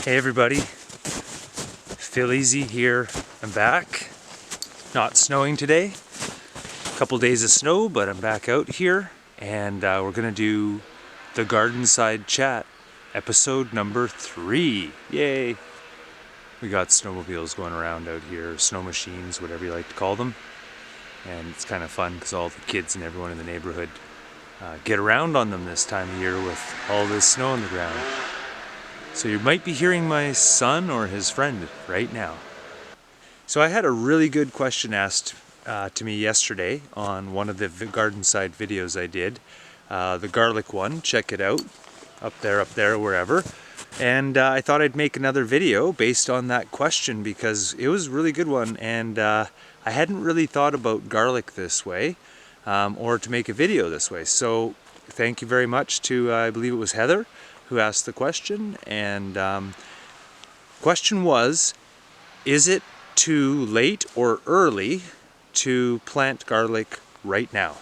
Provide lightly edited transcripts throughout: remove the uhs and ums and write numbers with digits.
Hey everybody, Phil Easy here. I'm back. Not snowing today. A couple days of snow, but I'm back out here, and we're gonna do the Garden Side Chat, episode number 3. Yay! We got snowmobiles going around out here, snow machines, whatever you like to call them, and it's kind of fun because all the kids and everyone in the neighborhood get around on them this time of year with all this snow on the ground. So you might be hearing my son or his friend right now. So I had a really good question asked to me yesterday on one of the garden side videos I did. The garlic one, check it out, up there, wherever. And I thought I'd make another video based on that question because it was a really good one, and I hadn't really thought about garlic this way or to make a video this way. So thank you very much to, I believe it was Heather, who asked the question, and question was, is it too late or early to plant garlic right now?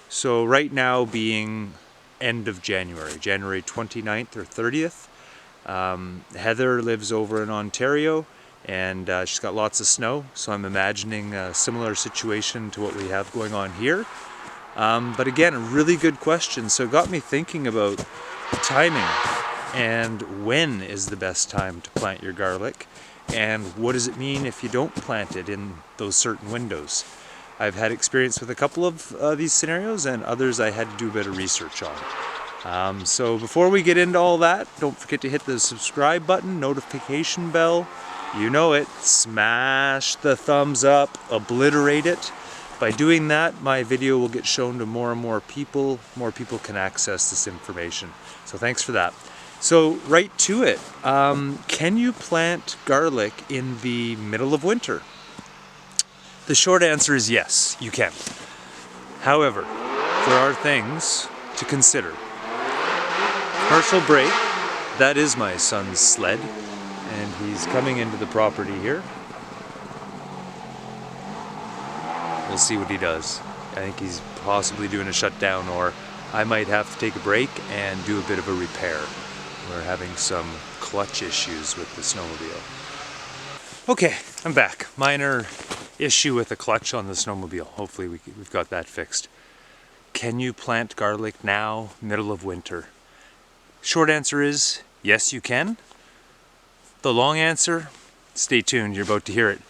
So right now being end of January 29th or 30th. Heather lives over in Ontario, and she's got lots of snow, so I'm imagining a similar situation to what we have going on here. But again, a really good question, so it got me thinking about timing and when is the best time to plant your garlic, and what does it mean if you don't plant it in those certain windows. I've had experience with a couple of these scenarios, and others I had to do a bit of research on. So before we get into all that, don't forget to hit the subscribe button, notification bell, you know it, smash the thumbs up, obliterate it. By doing that, my video will get shown to more and more people can access this information. So thanks for that. So right to it, can you plant garlic in the middle of winter? The short answer is yes, you can. However, there are things to consider. Commercial break, that is my son's sled, and he's coming into the property here. We'll see what he does. I think he's possibly doing a shutdown, or I might have to take a break and do a bit of a repair. We're having some clutch issues with the snowmobile. Okay, I'm back. Minor issue with the clutch on the snowmobile. Hopefully we've got that fixed. Can you plant garlic now, middle of winter? Short answer is yes, you can. The long answer, stay tuned, you're about to hear it.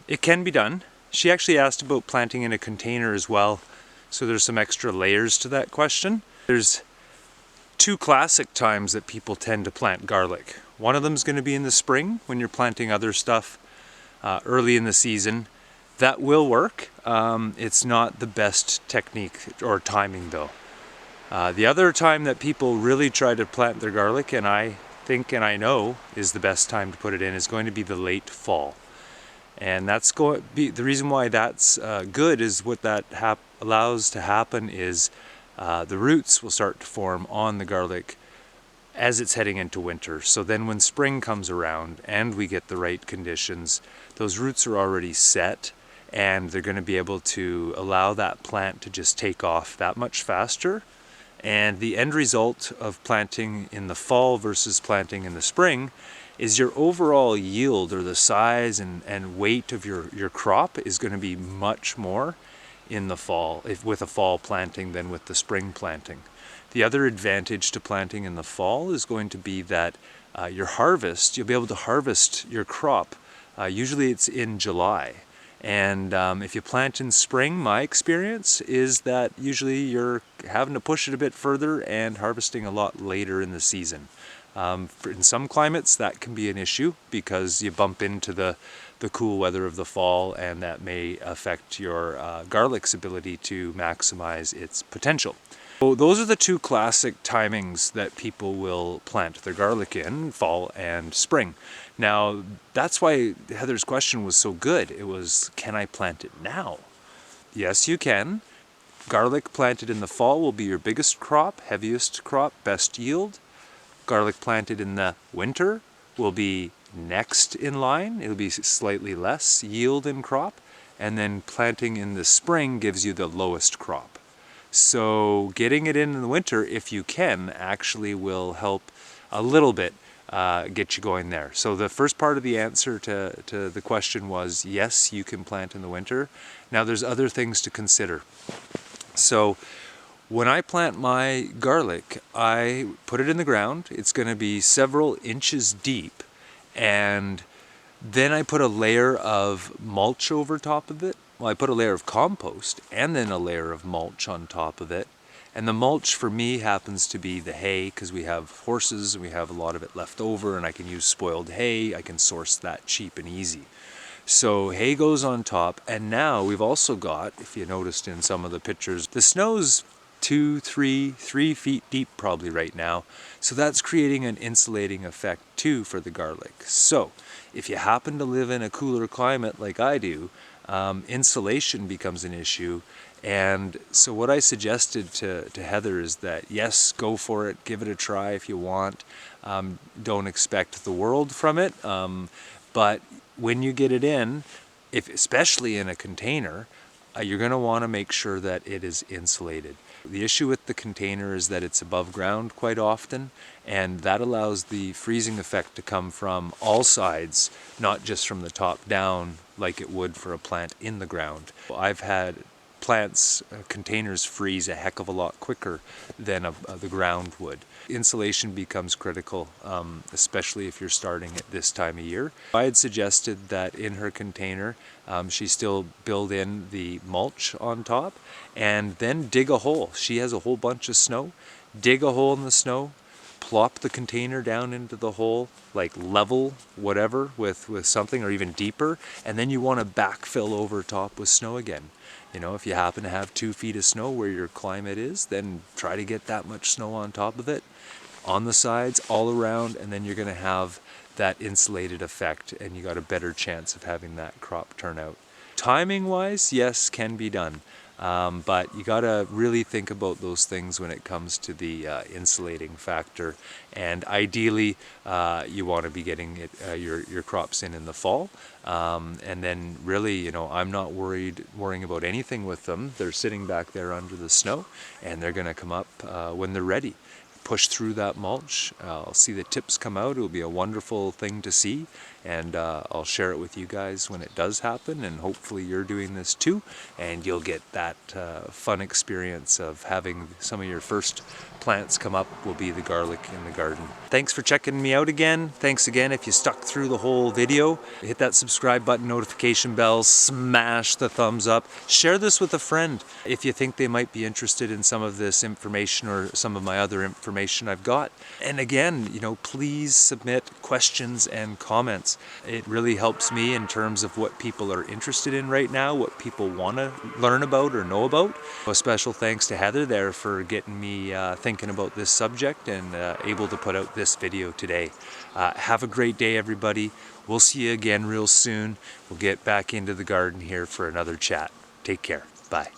It can be done. She actually asked about planting in a container as well, so there's some extra layers to that question. There's two classic times that people tend to plant garlic. One of them is going to be in the spring when you're planting other stuff early in the season. That will work. It's not the best technique or timing though. The other time that people really try to plant their garlic, and I think and I know is the best time to put it in, is going to be the late fall. And that's going to be the reason why that's good, is what that allows to happen is the roots will start to form on the garlic as it's heading into winter. So then when spring comes around and we get the right conditions, those roots are already set, and they're going to be able to allow that plant to just take off that much faster. And the end result of planting in the fall versus planting in the spring is your overall yield, or the size and weight of your crop, is going to be much more in the fall with a fall planting than with the spring planting. The other advantage to planting in the fall is going to be that your harvest, you'll be able to harvest your crop. Usually it's in July. And if you plant in spring, my experience is that usually you're having to push it a bit further and harvesting a lot later in the season. In some climates that can be an issue because you bump into the cool weather of the fall, and that may affect your garlic's ability to maximize its potential. So those are the two classic timings that people will plant their garlic in, fall and spring. Now that's why Heather's question was so good. It was, can I plant it now? Yes, you can. Garlic planted in the fall will be your biggest crop, heaviest crop, best yield. Garlic planted in the winter will be next in line. It'll be slightly less yield in crop. And then planting in the spring gives you the lowest crop. So getting it in the winter, if you can, actually will help a little bit get you going there. So the first part of the answer to the question was yes, you can plant in the winter. Now there's other things to consider. So when I plant my garlic, I put it in the ground. It's going to be several inches deep, and then I put a layer of mulch over top of it. Well, I put a layer of compost and then a layer of mulch on top of it. And the mulch for me happens to be the hay, because we have horses and we have a lot of it left over, and I can use spoiled hay. I can source that cheap and easy. So hay goes on top, and now we've also got, if you noticed in some of the pictures, the snow's 3 feet deep probably right now. So that's creating an insulating effect too for the garlic. So if you happen to live in a cooler climate like I do, insulation becomes an issue. And so what I suggested to Heather is that yes, go for it, give it a try if you want. Don't expect the world from it, but when you get it in, especially in a container, you're going to want to make sure that it is insulated. The issue with the container is that it's above ground quite often, and that allows the freezing effect to come from all sides, not just from the top down like it would for a plant in the ground. I've had plants, containers freeze a heck of a lot quicker than the ground would. Insulation becomes critical, especially if you're starting at this time of year. I had suggested that in her container she still build in the mulch on top and then dig a hole. She has a whole bunch of snow. Dig a hole in the snow, plop the container down into the hole, like level whatever with something, or even deeper, and then you want to backfill over top with snow again. You know, if you happen to have 2 feet of snow where your climate is, then try to get that much snow on top of it, on the sides, all around, and then you're going to have that insulated effect, and you got a better chance of having that crop turn out. Timing wise, yes, can be done. But you got to really think about those things when it comes to the insulating factor, and ideally you want to be getting your crops in the fall, and then really, you know, I'm not worrying about anything with them. They're sitting back there under the snow, and they're going to come up when they're ready. Push through that mulch. I'll see the tips come out. It'll be a wonderful thing to see, and I'll share it with you guys when it does happen, and hopefully you're doing this too, and you'll get that fun experience of having some of your first plants come up will be the garlic in the garden. Thanks for checking me out again. Thanks again if you stuck through the whole video. Hit that subscribe button, notification bell, smash the thumbs up. Share this with a friend if you think they might be interested in some of this information or some of my other information I've got. And again, you know, please submit questions and comments. It really helps me in terms of what people are interested in right now, what people want to learn about or know about. A special thanks to Heather there for getting me thinking about this subject and able to put out this video today. Have a great day, everybody. We'll see you again real soon. We'll get back into the garden here for another chat. Take care. Bye.